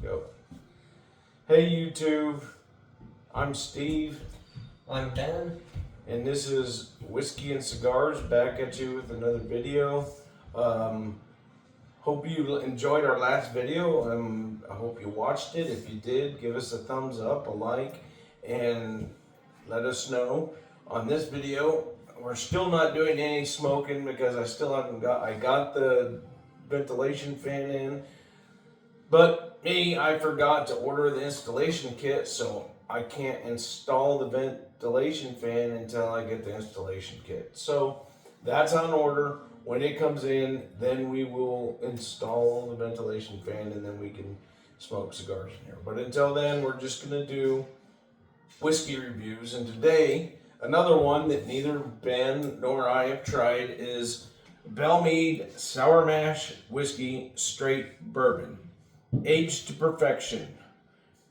go. Hey YouTube, I'm Steve. I'm Ben. And this is Whiskey-N-Cigars, back at you with another video. Hope you enjoyed our last video. I hope you watched it. If you did, give us a thumbs up, a like, and let us know. On this video, we're still not doing any smoking because I got the ventilation fan in. But I forgot to order the installation kit, so I can't install the ventilation fan until I get the installation kit. So that's on order. When it comes in, then we will install the ventilation fan and then we can smoke cigars in here. But until then, we're just going to do whiskey reviews. And today, another one that neither Ben nor I have tried is Belle Meade Sour Mash Whiskey Straight Bourbon. Aged to perfection.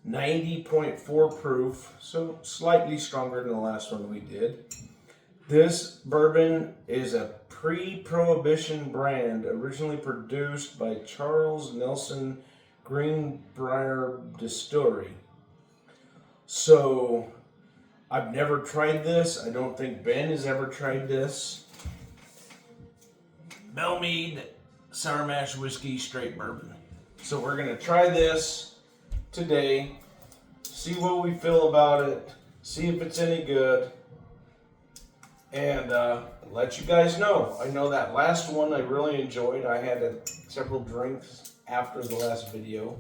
90.4 proof, so slightly stronger than the last one we did. This bourbon is a pre-prohibition brand originally produced by Charles Nelson Greenbrier Distillery. So I've never tried this. I don't think Ben has ever tried this. Belle Meade Sour Mash Whiskey Straight Bourbon. So we're going to try this today, see what we feel about it, see if it's any good, and let you guys know. I know that last one I really enjoyed. I had several drinks after the last video,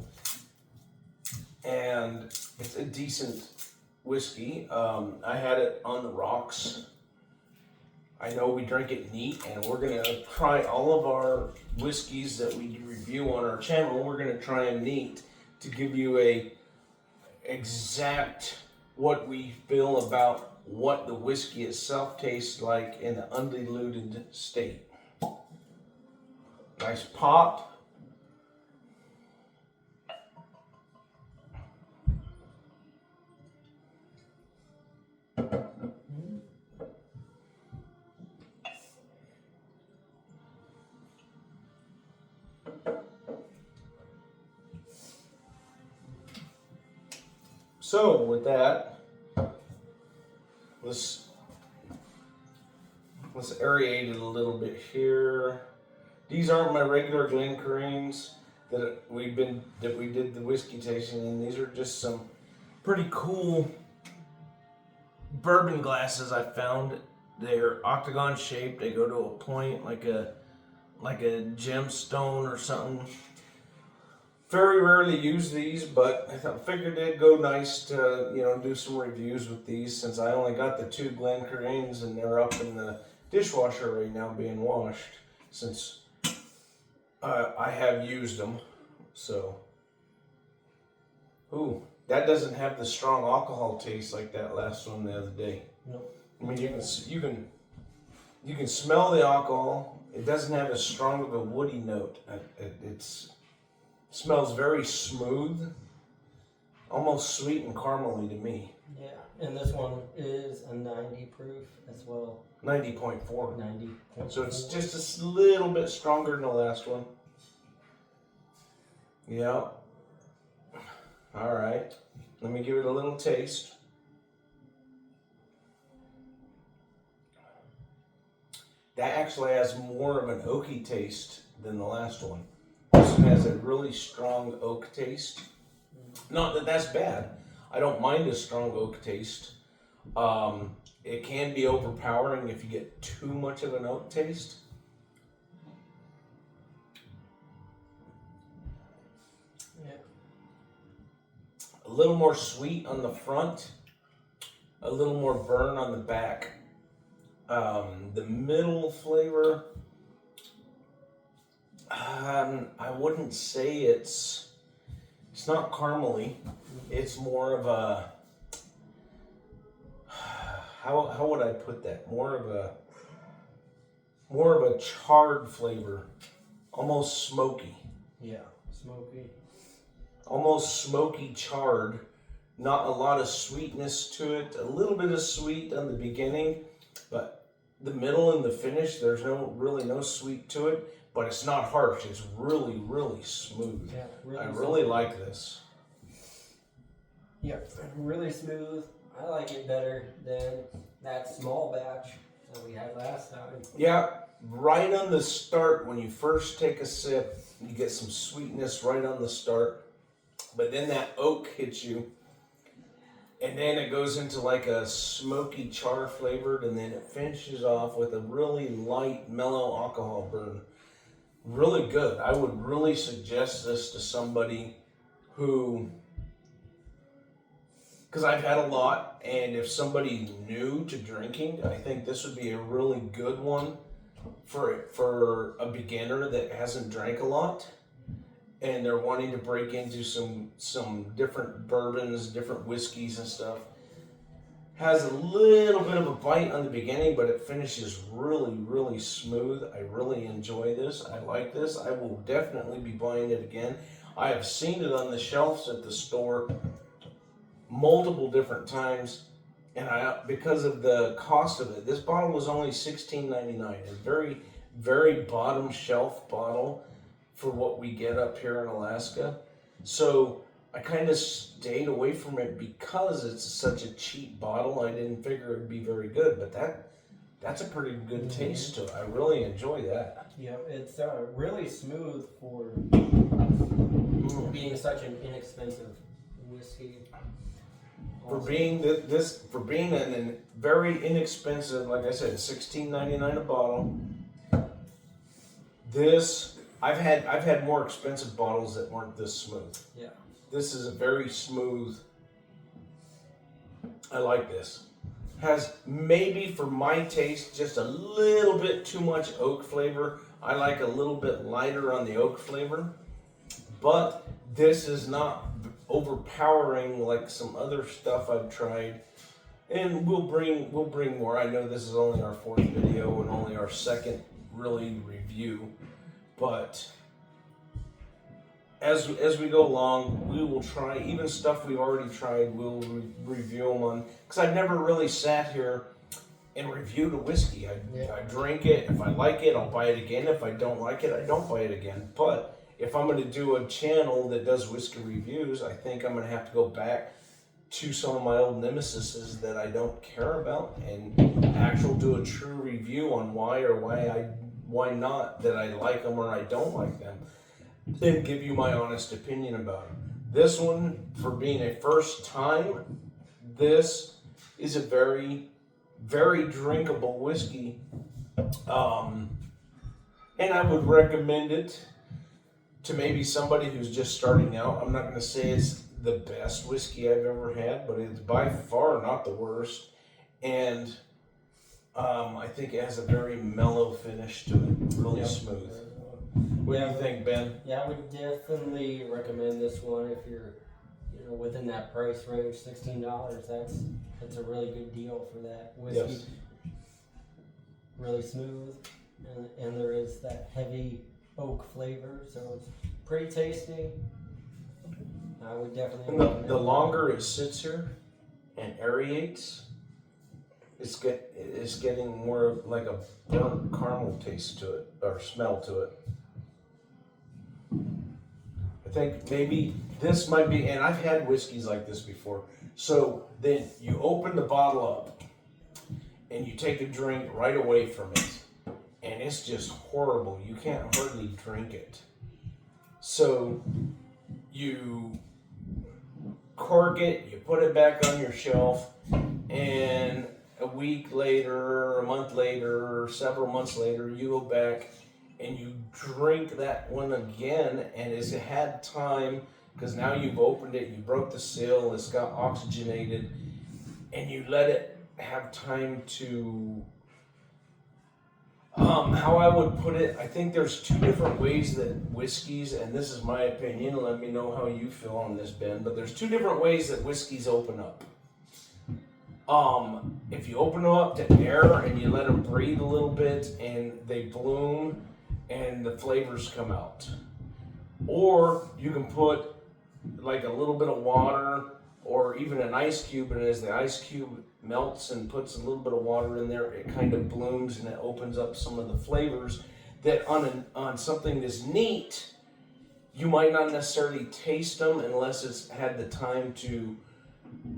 and it's a decent whiskey. I had it on the rocks. I know we drink it neat, and we're going to try all of our whiskeys that we review on our channel. We're going to try them neat to give you a exact what we feel about what the whiskey itself tastes like in the undiluted state. Nice pop. So with that, let's aerate it a little bit here. These aren't my regular Glencairns that we did the whiskey tasting in. These are just some pretty cool bourbon glasses I found. They're octagon shaped. They go to a point like a gemstone or something. Very rarely use these, but I figured they'd go nice to, do some reviews with these, since I only got the 2 Glencairns and they're up in the dishwasher right now being washed, since I have used them. So, ooh, that doesn't have the strong alcohol taste like that last one the other day. Nope. I mean, you can smell the alcohol. It doesn't have as strong of a woody note. Smells very smooth, almost sweet and caramely to me. Yeah, and this one is a 90 proof as well. 90.4. 90. So it's just a little bit stronger than the last one. Yeah. All right. Let me give it a little taste. That actually has more of an oaky taste than the last one. This one has a really strong oak taste. Not that that's bad. I don't mind a strong oak taste. It can be overpowering if you get too much of an oak taste. Yeah. A little more sweet on the front, a little more burn on the back. The middle flavor, I wouldn't say it's not caramely. It's more of a, how would I put that? More of a charred flavor, almost smoky. Yeah, smoky. Almost smoky charred. Not a lot of sweetness to it. A little bit of sweet on the beginning, but the middle and the finish, there's really no sweet to it. But it's not harsh. It's really, really smooth. Yeah, really I really like this. Yep, really smooth. I like it better than that small batch that we had last time. Yeah, right on the start, when you first take a sip, you get some sweetness right on the start, but then that oak hits you, and then it goes into like a smoky char flavored, and then it finishes off with a really light, mellow alcohol burn. Really good. I would really suggest this to somebody who, because I've had a lot, and if somebody new to drinking, I think this would be a really good one for a beginner that hasn't drank a lot, and they're wanting to break into some different bourbons, different whiskeys and stuff. Has a little bit of a bite on the beginning, but it finishes really, really smooth. I really enjoy this. I like this. I will definitely be buying it again. I have seen it on the shelves at the store multiple different times, and because of the cost of it, this bottle was only $16.99. A very, very bottom shelf bottle for what we get up here in Alaska. So I kind of stayed away from it because it's such a cheap bottle. I didn't figure it'd be very good, but that's a pretty good taste to it. I really enjoy that. Yeah, it's really smooth for being such an inexpensive whiskey. For being for being a very inexpensive, like I said, $16.99 a bottle. This I've had more expensive bottles that weren't this smooth. Yeah. This is a very smooth. I like this. Has maybe for my taste just a little bit too much oak flavor. I like a little bit lighter on the oak flavor, but this is not overpowering like some other stuff I've tried. And we'll bring more. I know this is only our 4th video and only our 2nd really review, but as we go along, we will try even stuff we've already tried. We'll review them on, because I've never really sat here and reviewed a whiskey. I drink it. If I like it, I'll buy it again. If I don't like it, I don't buy it again. But if I'm going to do a channel that does whiskey reviews, I think I'm going to have to go back to some of my old nemesises that I don't care about and actually do a true review on why not that I like them or I don't like them, and give you my honest opinion about them. This one, for being a first time, this is a very, very drinkable whiskey, and I would recommend it to maybe somebody who's just starting out. I'm not going to say it's the best whiskey I've ever had, but it's by far not the worst. And I think it has a very mellow finish to it, really smooth. What do you think, Ben? Yeah, I would definitely recommend this one if you're, within that price range, $16. That's a really good deal for that whiskey. Yes. Really smooth, and there is that heavy oak flavor, so it's pretty tasty. I would definitely recommend And the longer it sits here and aerates, it's getting more like a burnt caramel taste to it, or smell to it. I think maybe this might be, and I've had whiskeys like this before. So then you open the bottle up and you take a drink right away from it, and it's just horrible. You can't hardly drink it. So you cork it, you put it back on your shelf, and a week later, a month later, several months later, you go back and you drink that one again, and it's had time, because now you've opened it, you broke the seal, it's got oxygenated, and you let it have time to, how I would put it, I think there's 2 different ways that whiskeys, and this is my opinion, let me know how you feel on this, Ben, but there's 2 different ways that whiskeys open up. If you open them up to air and you let them breathe a little bit and they bloom and the flavors come out. Or you can put like a little bit of water or even an ice cube, and as the ice cube melts and puts a little bit of water in there, it kind of blooms and it opens up some of the flavors that on something that's neat, you might not necessarily taste them unless it's had the time to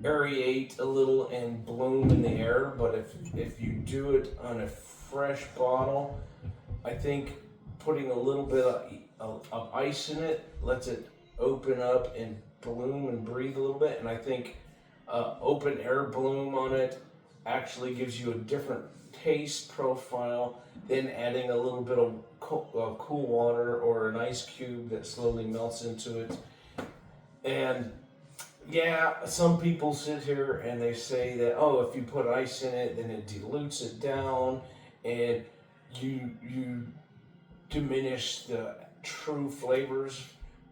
aerate a little and bloom in the air. But if you do it on a fresh bottle, I think putting a little bit of ice in it lets it open up and bloom and breathe a little bit. And I think open air bloom on it actually gives you a different taste profile than adding a little bit of cool water or an ice cube that slowly melts into it. And yeah, some people sit here and they say that, oh, if you put ice in it, then it dilutes it down and you diminish the true flavors.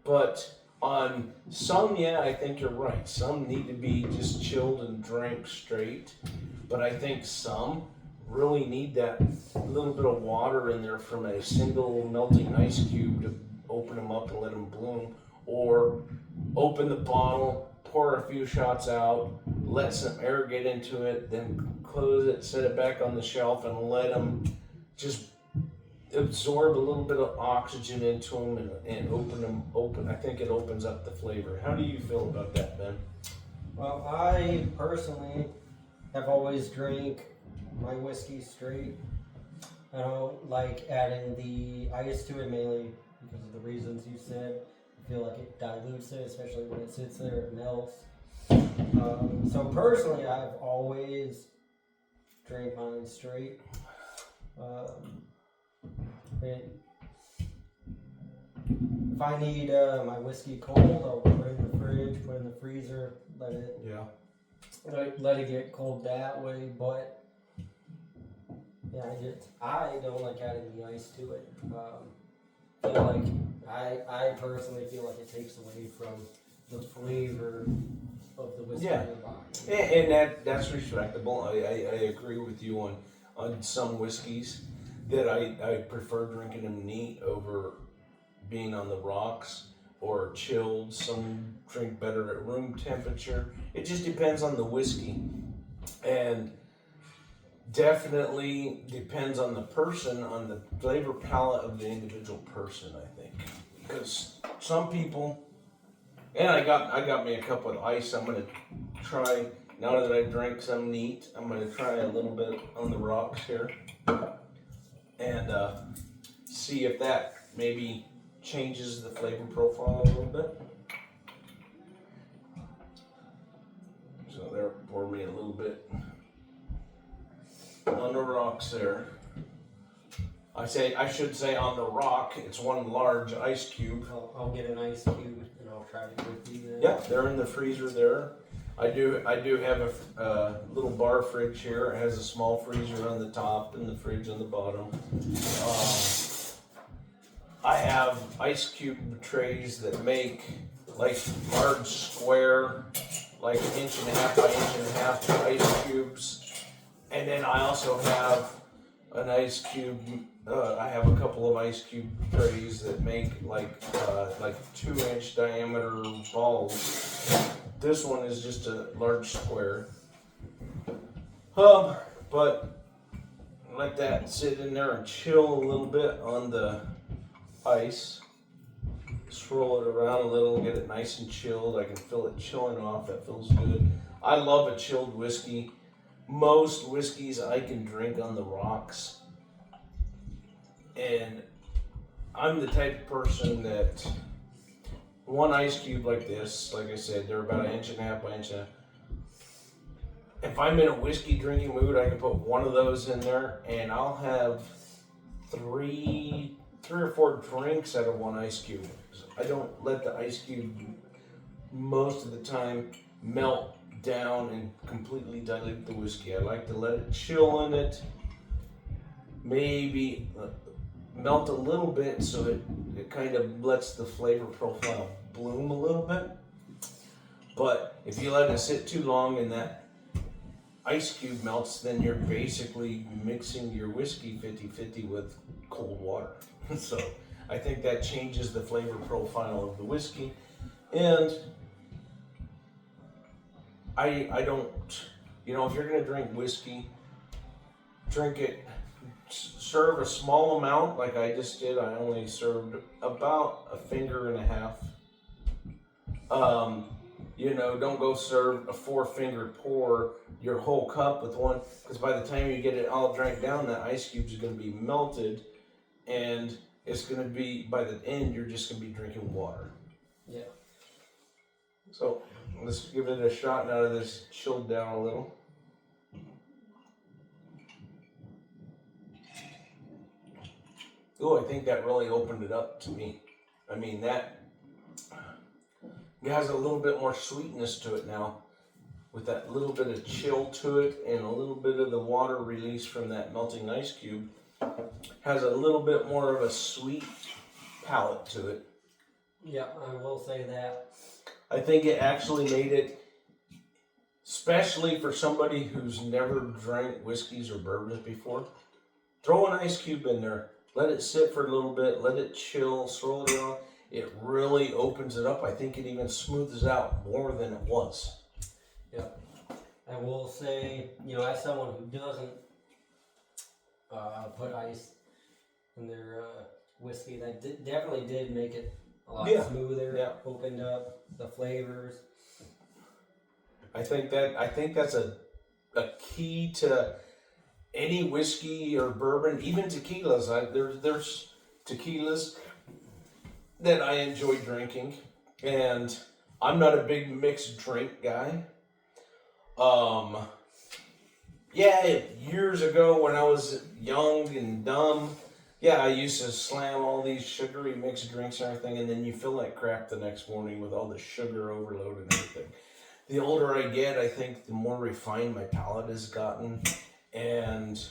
But on some, yeah, I think you're right. Some need to be just chilled and drank straight. But I think some really need that little bit of water in there from a single melting ice cube to open them up and let them bloom. Or open the bottle, pour a few shots out, let some air get into it, then close it, set it back on the shelf, and let them just absorb a little bit of oxygen into them and open them open. I think it opens up the flavor. How do you feel about that, Ben? Well, I personally have always drank my whiskey straight. I don't like adding the ice to it, mainly because of the reasons you said. I feel like it dilutes it, especially when it sits there, it melts. So personally, I've always drank mine straight. If I need my whiskey cold, I'll put it in the fridge, put it in the freezer, let it get cold that way. But yeah, I don't like adding the ice to it. I feel like I personally feel like it takes away from the flavor of the whiskey in the bottle. And that's respectable. I agree with you on some whiskeys that I prefer drinking them neat over being on the rocks or chilled. Some drink better at room temperature. It just depends on the whiskey, and definitely depends on the person, on the flavor palette of the individual person, I think. Because some people, and I got me a cup of ice. I'm gonna try, now that I drank some neat, I'm gonna try a little bit on the rocks here and see if that maybe changes the flavor profile a little bit. So there, pour me a little bit on the rocks there. I should say on the rock. It's one large ice cube. I'll get an ice cube and I'll try it with you then. Yeah, they're in the freezer there. I do have a little bar fridge here. It has a small freezer on the top and the fridge on the bottom. I have ice cube trays that make like large square, like 1.5 by 1.5 ice cubes. And then I also have an ice cube. I have a couple of ice cube trays that make like 2-inch diameter balls. This one is just a large square. But let that sit in there and chill a little bit on the ice. Swirl it around a little, get it nice and chilled. I can feel it chilling off. That feels good. I love a chilled whiskey. Most whiskeys I can drink on the rocks. And I'm the type of person that one ice cube like this, like I said, they're about 1.5 by 1.5. If I'm in a whiskey drinking mood, I can put one of those in there and I'll have three or four drinks out of one ice cube. I don't let the ice cube most of the time melt down and completely dilute the whiskey. I like to let it chill in it, maybe melt a little bit so it kind of lets the flavor profile bloom a little bit. But if you let it sit too long and that ice cube melts, then you're basically mixing your whiskey 50-50 with cold water. So I think that changes the flavor profile of the whiskey. And I don't, if you're going to drink whiskey, drink it, serve a small amount like I just did. I only served about 1.5 fingers. You know, don't go serve a 4-finger pour your whole cup with one, because by the time you get it all drank down, that ice cube is going to be melted, and it's going to be, by the end, you're just going to be drinking water. Yeah. So let's give it a shot now that it's chilled down a little. Oh, I think that really opened it up to me. I mean, that it has a little bit more sweetness to it now, with that little bit of chill to it and a little bit of the water release from that melting ice cube. Has a little bit more of a sweet palate to it. Yeah, I will say that. I think it actually made it, especially for somebody who's never drank whiskeys or bourbons before, throw an ice cube in there, let it sit for a little bit, let it chill, swirl it around. It really opens it up. I think it even smooths out more than it was. Yeah. I will say, you know, as someone who doesn't put ice in their whiskey, that definitely did make it a lot smoother, opened up the flavors. I think that's a key to any whiskey or bourbon, even tequilas. There's tequilas that I enjoy drinking, and I'm not a big mixed drink guy. Years ago when I was young and dumb, I used to slam all these sugary mixed drinks and everything, and then you feel like crap the next morning with all the sugar overload and everything. The older I get, I think the more refined my palate has gotten, and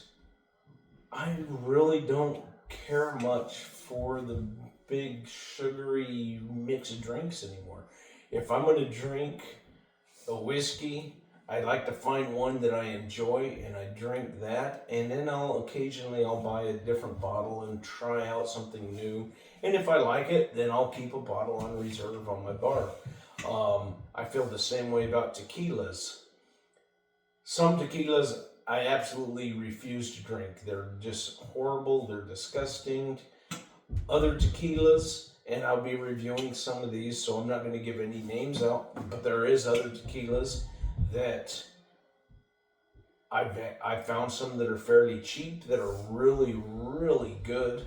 I really don't care much for the big sugary mixed drinks anymore. If I'm going to drink a whiskey, I like to find one that I enjoy, and I drink that, and then occasionally I'll buy a different bottle and try out something new. And if I like it, then I'll keep a bottle on reserve on my bar. I feel the same way about tequilas. Some tequilas I absolutely refuse to drink. They're just horrible, they're disgusting. Other tequilas, and I'll be reviewing some of these, so I'm not going to give any names out, but there is other tequilas that I found some that are fairly cheap that are really, really good,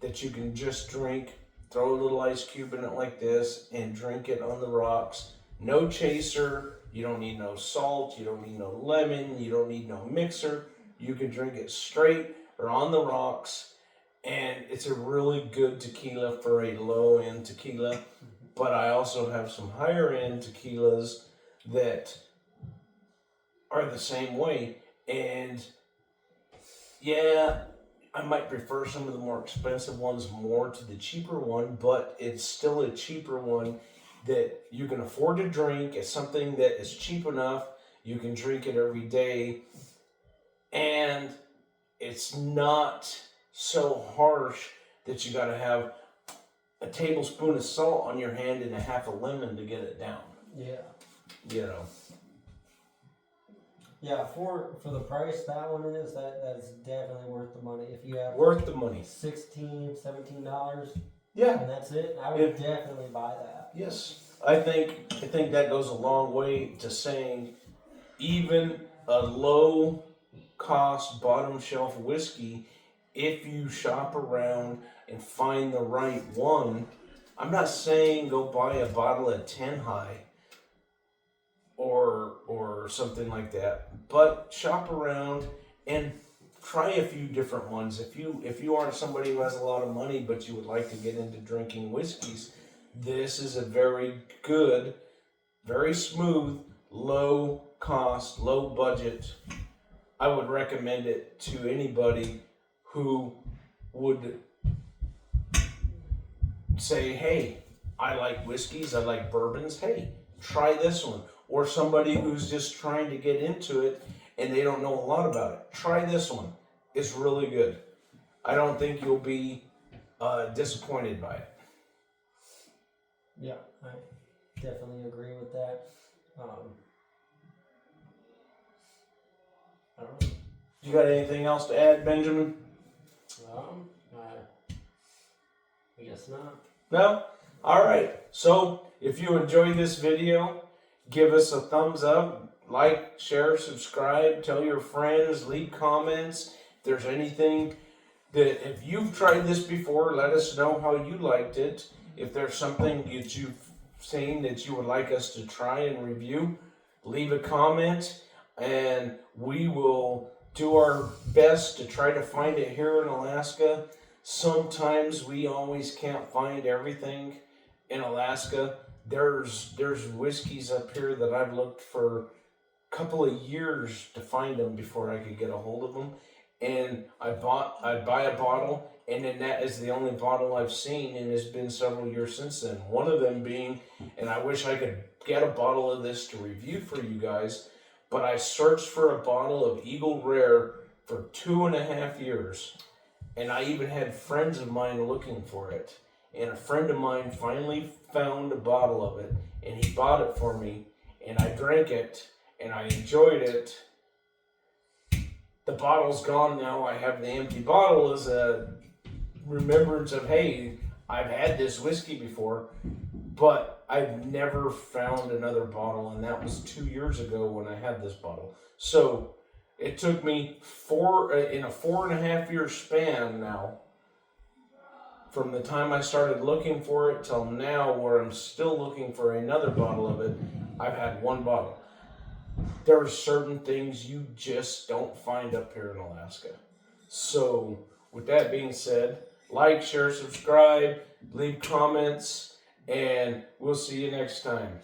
that you can just drink, throw a little ice cube in it like this, and drink it on the rocks. No chaser, you don't need no salt, you don't need no lemon, you don't need no mixer. You can drink it straight or on the rocks, and it's a really good tequila for a low-end tequila. But I also have some higher-end tequilas that are the same way, and I might prefer some of the more expensive ones more to the cheaper one, but it's still a cheaper one that you can afford to drink. It's something that is cheap enough, you can drink it every day, and it's not so harsh that you got to have a tablespoon of salt on your hand and a half a lemon to get it down. Yeah. You know. Yeah, for the price that one is, that's definitely worth the money. If you have worth the money, $16, $17, yeah, and that's it, I would definitely buy that. Yes, I think that goes a long way to saying even a low cost bottom shelf whiskey, if you shop around and find the right one. I'm not saying go buy a bottle of 10 High or something like that, but shop around and try a few different ones. If you aren't somebody who has a lot of money but you would like to get into drinking whiskeys, this is a very good, very smooth, low cost, low budget. I would recommend it to anybody who would say, hey, I like whiskeys, I like bourbons, hey, try this one. Or somebody who's just trying to get into it and they don't know a lot about it. Try this one. It's really good. I don't think you'll be disappointed by it. Yeah, I definitely agree with that. I don't know. You got anything else to add, Benjamin? I guess not. No? All right. So if you enjoyed this video give us a thumbs up, like, share, subscribe, tell your friends, leave comments. If there's anything that, if you've tried this before, let us know how you liked it. If there's something that you've seen that you would like us to try and review, leave a comment, and we will do our best to try to find it here in Alaska. Sometimes we always can't find everything in Alaska. There's whiskeys up here that I've looked for a couple of years to find them before I could get a hold of them. And I'd buy a bottle, and then that is the only bottle I've seen, and it's been several years since then. One of them being, and I wish I could get a bottle of this to review for you guys, but I searched for a bottle of Eagle Rare for 2.5 years, and I even had friends of mine looking for it. And a friend of mine finally found a bottle of it, and he bought it for me, and I drank it, and I enjoyed it. The bottle's gone now. I have the empty bottle as a remembrance of, hey, I've had this whiskey before, but I've never found another bottle, and that was 2 years ago when I had this bottle. So it took me in a 4.5 year span now, from the time I started looking for it till now, where I'm still looking for another bottle of it. I've had one bottle. There are certain things you just don't find up here in Alaska. So, with that being said, like, share, subscribe, leave comments, and we'll see you next time.